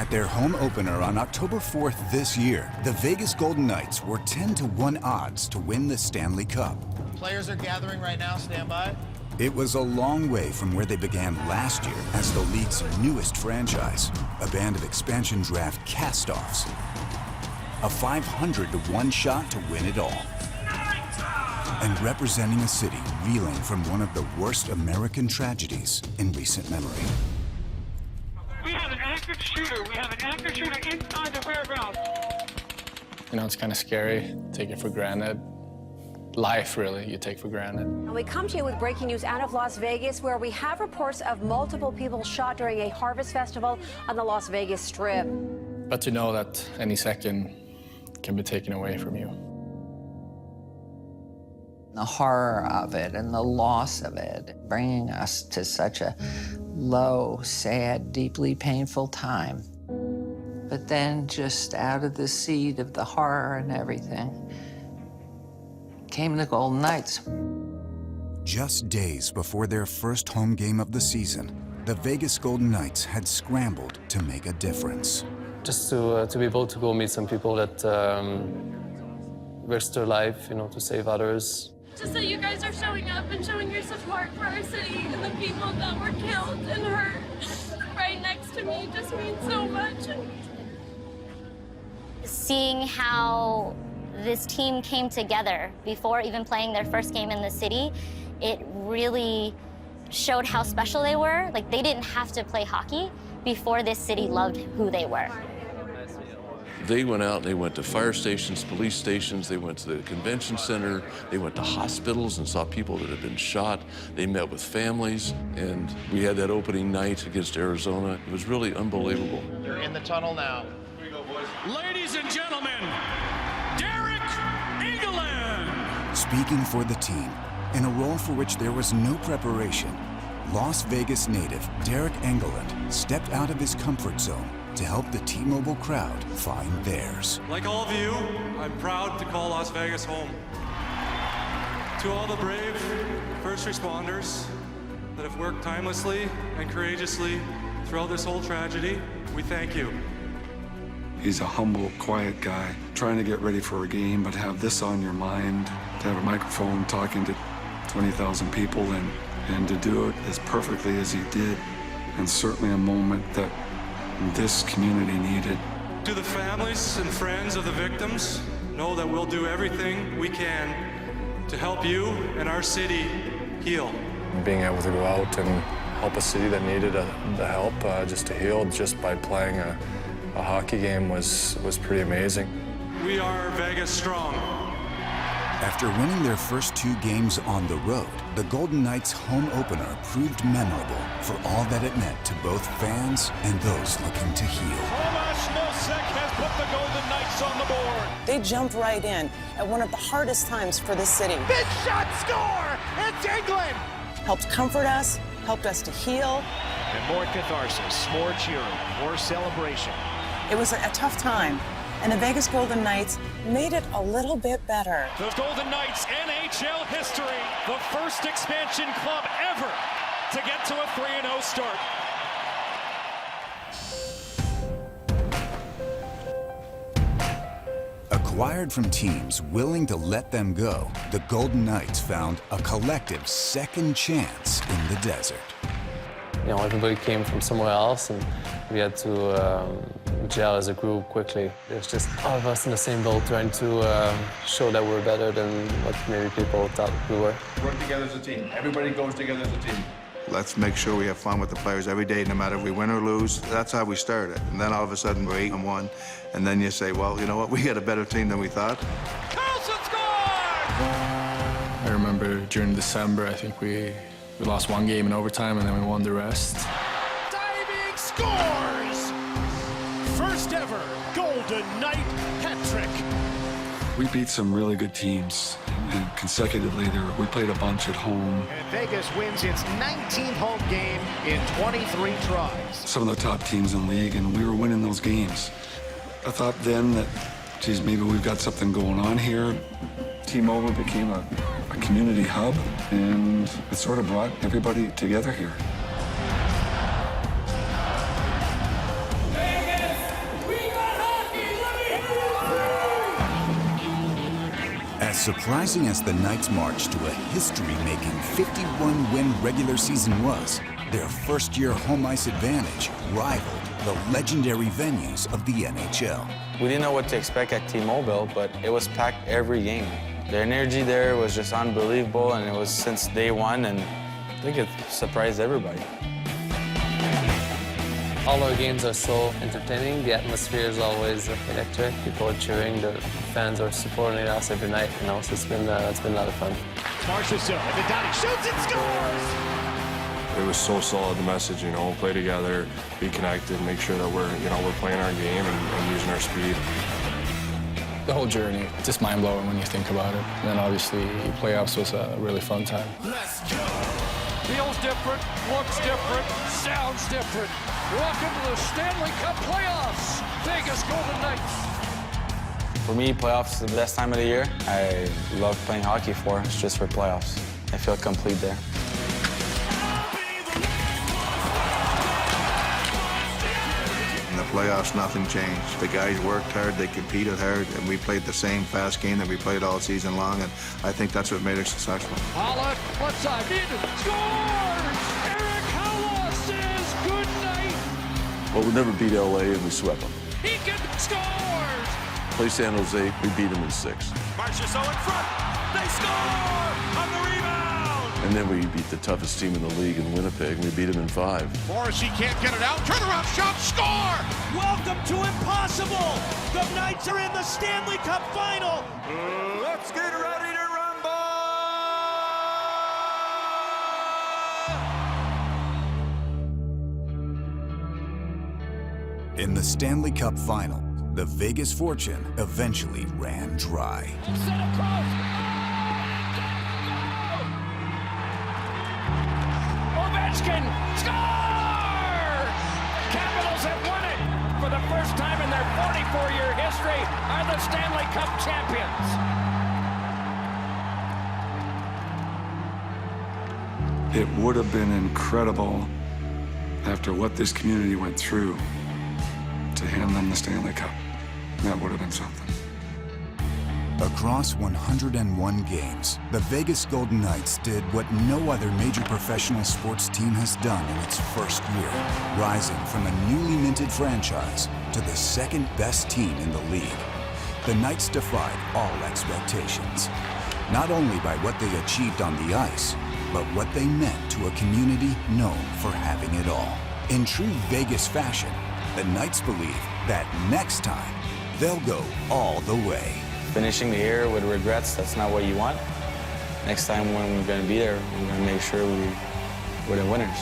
At their home opener on October 4th this year, the Vegas Golden Knights were 10-1 odds to win the Stanley Cup. Players are gathering right now, stand by. It was a long way from where they began last year as the league's newest franchise, a band of expansion draft cast-offs. A 500-1 shot to win it all. And representing a city reeling from one of the worst American tragedies in recent memory. We have an active shooter. We have an active shooter inside the warehouse. You know, it's kind of scary. Take it for granted. Life, really, you take for granted. And we come to you with breaking news out of Las Vegas, where we have reports of multiple people shot during a harvest festival on the Las Vegas Strip. But to know that any second can be taken away from you. The horror of it and the loss of it, bringing us to such a low, sad, deeply painful time. But then just out of the seed of the horror and everything came the Golden Knights. Just days before their first home game of the season, the Vegas Golden Knights had scrambled to make a difference. Just to be able to go meet some people that risked their life, you know, to save others. Just that you guys are showing up and showing your support for our city and the people that were killed and hurt right next to me just means so much. Seeing how this team came together before even playing their first game in the city, it really showed how special they were. Like, they didn't have to play hockey before this city loved who they were. They went out and they went to fire stations, police stations, they went to the convention center, they went to hospitals and saw people that had been shot. They met with families, and we had that opening night against Arizona. It was really unbelievable. You're in the tunnel now. Here we go, boys. Ladies and gentlemen, Derek Engelland. Speaking for the team, in a role for which there was no preparation, Las Vegas native Derek Engelland stepped out of his comfort zone to help the T-Mobile crowd find theirs. Like all of you, I'm proud to call Las Vegas home. To all the brave first responders that have worked tirelessly and courageously throughout this whole tragedy, we thank you. He's a humble, quiet guy, trying to get ready for a game, but have this on your mind, to have a microphone talking to 20,000 people and to do it as perfectly as he did, and certainly a moment that this community needed. To the families and friends of the victims, know that we'll do everything we can to help you and our city heal. Being able to go out and help a city that needed the help, just to heal, just by playing a hockey game was pretty amazing. We are Vegas strong. After winning their first 2 games on the road, the Golden Knights' home opener proved memorable for all that it meant to both fans and those looking to heal. Tomas Nosek has put the Golden Knights on the board. They jumped right in at one of the hardest times for the city. Big shot, score! It's England! Helped comfort us, helped us to heal. And more catharsis, more cheering, more celebration. It was a tough time, and the Vegas Golden Knights made it a little bit better. The Golden Knights, NHL history, the first expansion club ever to get to a 3-0 start. Acquired from teams willing to let them go, the Golden Knights found a collective second chance in the desert. You know, everybody came from somewhere else, and we had to gel as a group quickly. There's just all of us in the same boat trying to show that we're better than what maybe people thought we were. Work together as a team. Everybody goes together as a team. Let's make sure we have fun with the players every day, no matter if we win or lose. That's how we started. And then all of a sudden we're 8-1, and then you say, well, you know what? We got a better team than we thought. Carlson scored! I remember during December, I think we lost 1 game in overtime, and then we won the rest. Diving scores! First ever Golden Knight hat trick. We beat some really good teams, and consecutively we played a bunch at home. And Vegas wins its 19th home game in 23 tries. Some of the top teams in the league, and we were winning those games. I thought then that, geez, maybe we've got something going on here. T-Mobile became a community hub, and it sort of brought everybody together here. Vegas As surprising as the Knights' march to a history-making 51-win regular season was, their first-year home ice advantage rivaled the legendary venues of the NHL. We didn't know what to expect at T-Mobile, but it was packed every game. The energy there was just unbelievable, and it was since day one, and I think it surprised everybody. All our games are so entertaining. The atmosphere is always electric. People are cheering. The fans are supporting us every night. You know, so it's been a lot of fun. Marchessault, Vidani shoots and scores! It was so solid, the message, you know, play together, be connected, make sure that we're playing our game and using our speed. The whole journey, just mind-blowing when you think about it. And then obviously, playoffs was a really fun time. Let's go! Feels different, looks different, sounds different. Welcome to the Stanley Cup Playoffs, Vegas Golden Knights. For me, playoffs is the best time of the year. I love playing hockey for. It's just for playoffs. I feel complete there. In the playoffs, nothing changed. The guys worked hard, they competed hard, and we played the same fast game that we played all season long, and I think that's what made us successful. Halak, left side, scores! Eric Halas says good night. Well, we never beat LA and we swept them. Eakin scores! Play San Jose, we beat them in 6. Marchessault in front, they score on the rebound! And then we beat the toughest team in the league in Winnipeg, and we beat them in 5. Morrissey can't get it out, turnaround shot, score! Welcome to impossible! The Knights are in the Stanley Cup Final! Let's get ready to rumble! In the Stanley Cup Final, the Vegas fortune eventually ran dry. Ovechkin scores! Capitals have won it! For the first time in their 44-year history are the Stanley Cup champions. It would have been incredible after what this community went through to hand them the Stanley Cup. That would have been something. Across 101 games, the Vegas Golden Knights did what no other major professional sports team has done in its first year, rising from a newly minted franchise to the second best team in the league. The Knights defied all expectations, not only by what they achieved on the ice, but what they meant to a community known for having it all. In true Vegas fashion, the Knights believe that next time, they'll go all the way. Finishing the year with regrets, that's not what you want. Next time when we're going to be there, we're going to make sure we're the winners.